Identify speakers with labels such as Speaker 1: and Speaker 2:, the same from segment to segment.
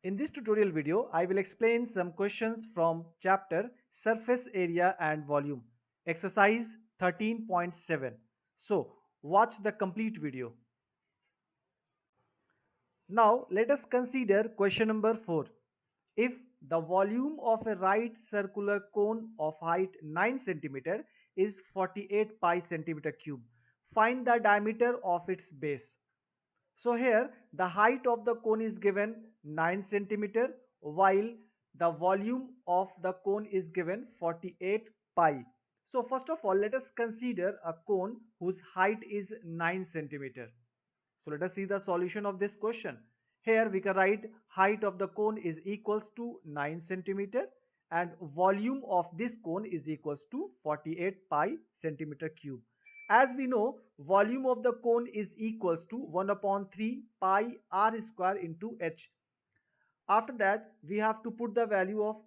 Speaker 1: In this tutorial video, I will explain some questions from chapter Surface Area and Volume, exercise 13.7. So, watch the complete video. Now, let us consider question number 4. If the volume of a right circular cone of height 9 cm is 48 pi centimeter cube, find the diameter of its base. So here the height of the cone is given 9 centimeter while the volume of the cone is given 48 pi. So first of all, let us consider a cone whose height is 9 centimeter. So let us see the solution of this question. Here we can write height of the cone is equals to 9 centimeter and volume of this cone is equals to 48 pi centimeter cube. As we know, volume of the cone is equals to 1 upon 3 pi r square into h. After that, we have to put the value of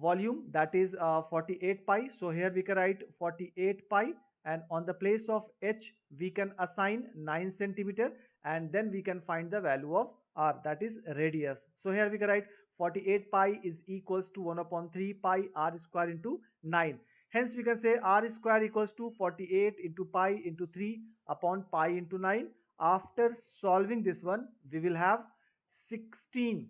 Speaker 1: volume, that is 48 pi. So here we can write 48 pi, and on the place of h we can assign 9 centimeter, and then we can find the value of r, that is radius. So here we can write 48 pi is equals to 1 upon 3 pi r square into 9. Hence we can say r square equals to 48 into pi into 3 upon pi into 9. After solving this one, we will have 16.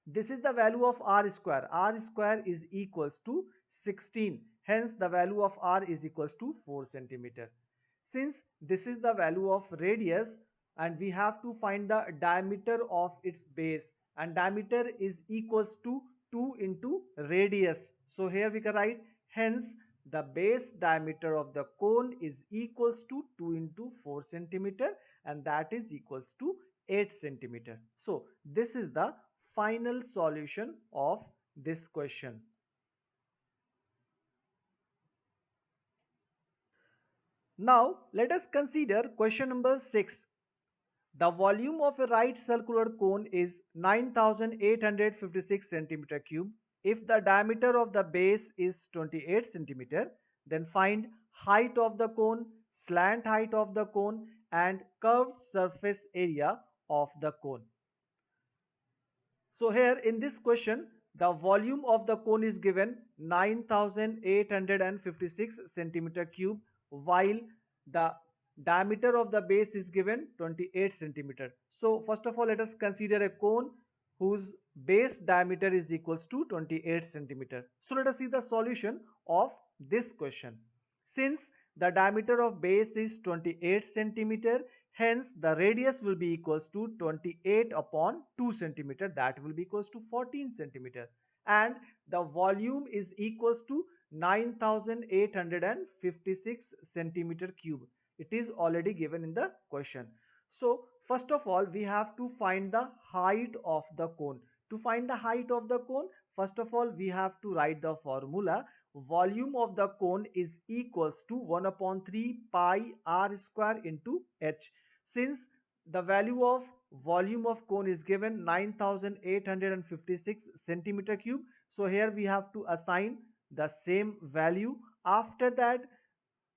Speaker 1: This is the value of r square. R square is equals to 16. Hence the value of r is equals to 4 centimeter. Since this is the value of radius and we have to find the diameter of its base, and diameter is equals to 2 into radius. So here we can write hence the base diameter of the cone is equals to 2 into 4 centimeter, and that is equals to 8 centimeter. So this is the final solution of this question. Now let us consider question number 6. The volume of a right circular cone is 9856 centimeter cube. If the diameter of the base is 28 centimeter, then find height of the cone, slant height of the cone, and curved surface area of the cone. So here in this question, the volume of the cone is given 9856 centimeter cube while the diameter of the base is given 28 centimeter. So first of all, let us consider a cone whose base diameter is equals to 28 centimeter. So let us see the solution of this question. Since the diameter of base is 28 centimeter, hence the radius will be equals to 28 upon 2 centimeter, that will be equals to 14 centimeter, and the volume is equals to 9856 centimeter cube. It is already given in the question. So first of all, we have to find the height of the cone. To find the height of the cone, first of all we have to write the formula. Volume of the cone is equals to 1 upon 3 pi r square into h. Since the value of volume of cone is given 9856 centimeter cube, so here we have to assign the same value. After that,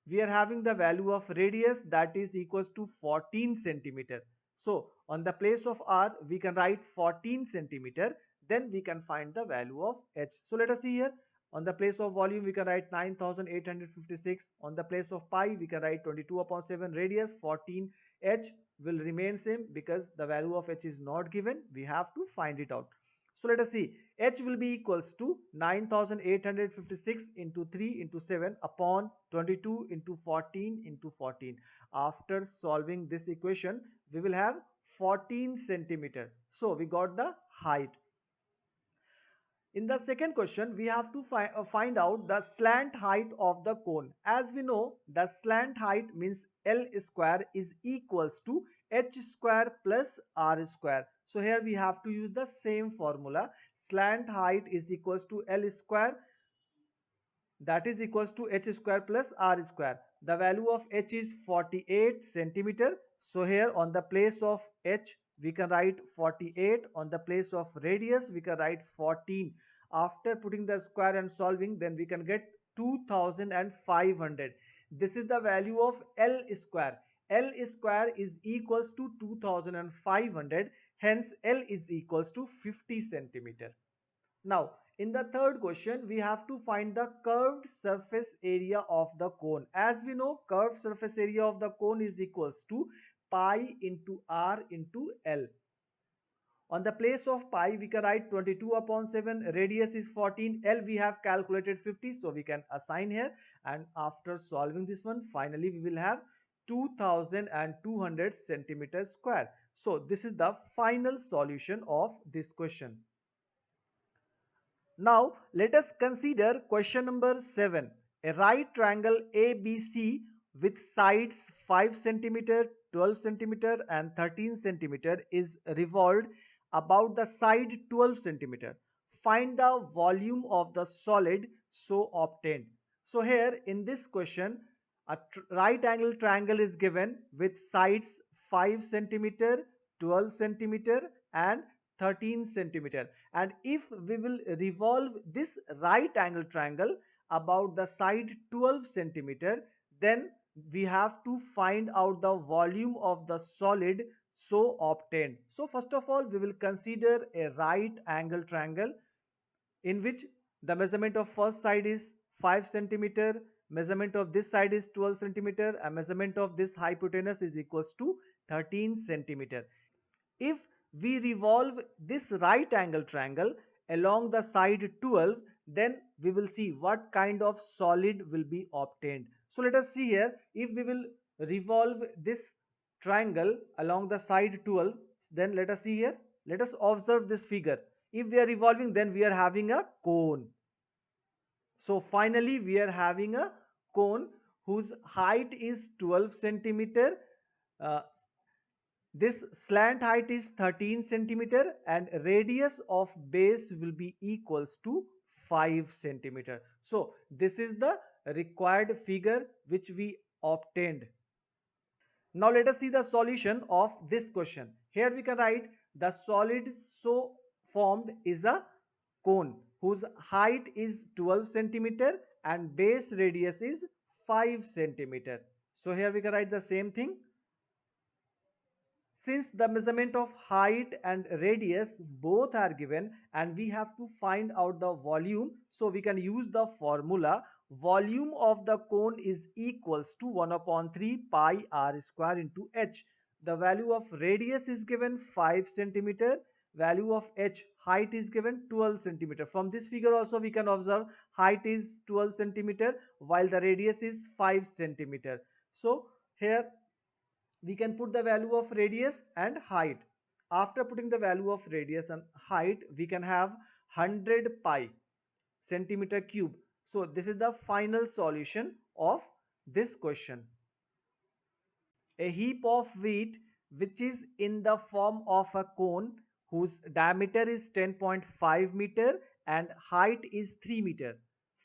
Speaker 1: we are having the value of radius, that is equals to 14 centimeter. So on the place of r we can write 14 centimeter, then we can find the value of h. So let us see here. On the place of volume we can write 9856. On the place of pi we can write 22 upon 7, radius 14, h will remain same because the value of h is not given. We have to find it out. So let us see. H will be equals to 9856 into 3 into 7 upon 22 into 14 into 14. After solving this equation, we will have 14 centimeter. So we got the height. In the second question, we have to find out the slant height of the cone. As we know, the slant height means L square is equals to h square plus r square. So here we have to use the same formula. Slant height is equals to L square, that is equals to h square plus r square. The value of h is 48 centimeter. So here on the place of h we can write 48. On the place of radius we can write 14. After putting the square and solving, then we can get 2500. This is the value of L square. L square is equals to 2500. Hence, L is equals to 50 centimeter. Now, in the third question, we have to find the curved surface area of the cone. As we know, curved surface area of the cone is equals to pi into r into L. On the place of pi, we can write 22 upon 7. Radius is 14. L we have calculated 50. So we can assign here. And after solving this one, finally we will have 2200 centimeters square. So this is the final solution of this question. Now let us consider question number 7. A right triangle ABC with sides 5 centimeter, 12 centimeter and 13 centimeter is revolved about the side 12 centimeter. Find the volume of the solid so obtained. So here in this question, a right angle triangle is given with sides 5 centimeter, 12 centimeter and 13 centimeter, and if we will revolve this right angle triangle about the side 12 centimeter, then we have to find out the volume of the solid so obtained. So first of all, we will consider a right angle triangle in which the measurement of first side is 5 centimeter, measurement of this side is 12 centimeter, and measurement of this hypotenuse is equals to 13 centimeter. If we revolve this right angle triangle along the side 12, then we will see what kind of solid will be obtained. So let us see here, if we will revolve this triangle along the side 12, then let us see here, let us observe this figure. If we are revolving, then we are having a cone. So finally we are having a cone whose height is 12 centimeter. uh, this slant height is 13 centimeter and radius of base will be equals to 5 centimeter. So this is the required figure which we obtained. Now let us see the solution of this question. Here we can write the solid so formed is a cone whose height is 12 centimeter and base radius is 5 centimeter. So here we can write the same thing. Since the measurement of height and radius both are given and we have to find out the volume, so we can use the formula. Volume of the cone is equals to 1 upon 3 pi r square into h. The value of radius is given 5 centimeter, value of h height is given 12 centimeter. From this figure also we can observe height is 12 centimeter while the radius is 5 centimeter. So here we can put the value of radius and height. After putting the value of radius and height, we can have 100 pi centimeter cube. So this is the final solution of this question. A heap of wheat which is in the form of a cone whose diameter is 10.5 meter and height is 3 meter.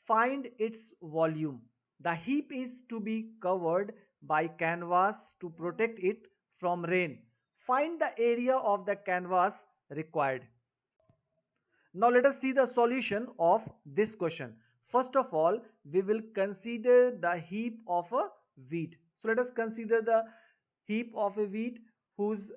Speaker 1: Find its volume. The heap is to be covered by canvas to protect it from rain. Find the area of the canvas required. Now let us see the solution of this question. First of all, we will consider the heap of a wheat. So let us consider the heap of a wheat whose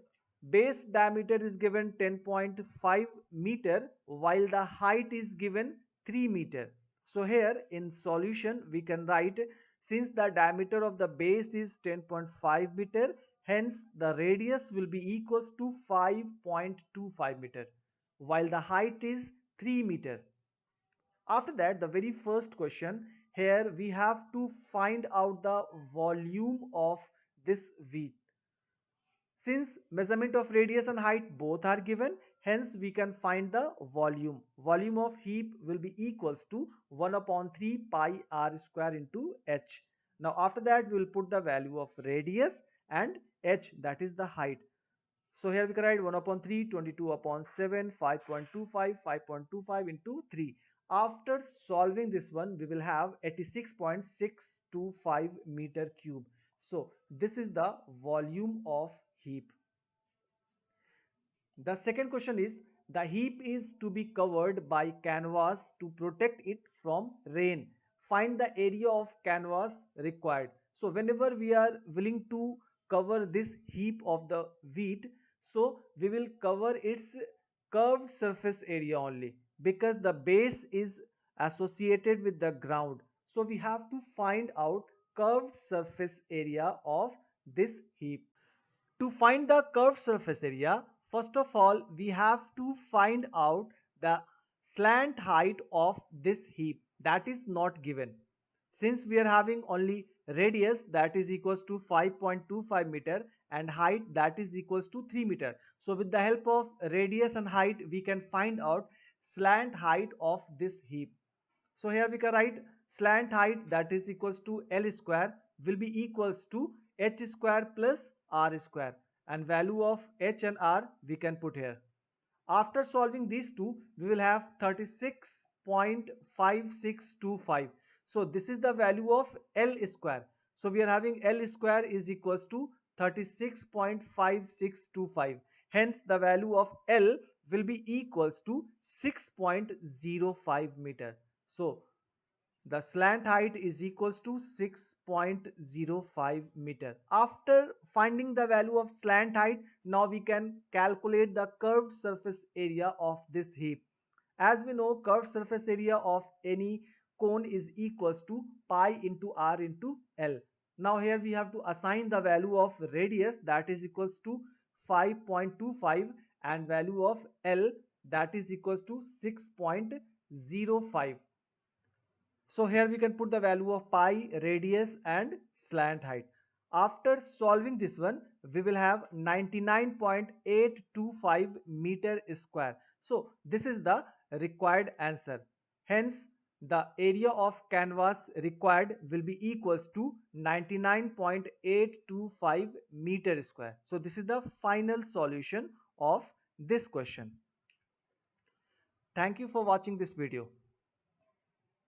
Speaker 1: base diameter is given 10.5 meter while the height is given 3 meter. So here in solution we can write, since the diameter of the base is 10.5 meter, hence the radius will be equals to 5.25 meter while the height is 3 meter. After that, the very first question, here we have to find out the volume of this wheat. Since measurement of radius and height both are given, hence we can find the volume. Volume of heap will be equals to 1 upon 3 pi r square into h. Now after that we will put the value of radius and h, that is the height. So here we can write 1 upon 3, 22 upon 7, 5.25, 5.25 into 3. After solving this one, we will have 86.625 meter cube. So this is the volume of heap. The second question is, the heap is to be covered by canvas to protect it from rain. Find the area of canvas required. So whenever we are willing to cover this heap of the wheat, So we will cover its curved surface area only because the base is associated with the ground. So we have to find out curved surface area of this heap. To find the curved surface area, first of all, we have to find out the slant height of this heap that is not given. Since we are having only radius that is equals to 5.25 meter and height that is equals to 3 meter. So with the help of radius and height, we can find out slant height of this heap. So here we can write slant height that is equals to L square will be equals to H square plus R square, and value of H and R we can put here. After solving these two, we will have 36.5625. So this is the value of L square. So we are having L square is equals to 36.5625. Hence the value of L will be equals to 6.05 meter. So the slant height is equals to 6.05 meter. After finding the value of slant height, now we can calculate the curved surface area of this heap. As we know, curved surface area of any cone is equals to pi into r into L. Now here we have to assign the value of radius that is equals to 5.25 and value of L that is equals to 6.05. So here we can put the value of pi, radius and slant height. After solving this one, we will have 99.825 meter square. So this is the required answer. Hence, the area of canvas required will be equals to 99.825 meter square. So this is the final solution of this question. Thank you for watching this video.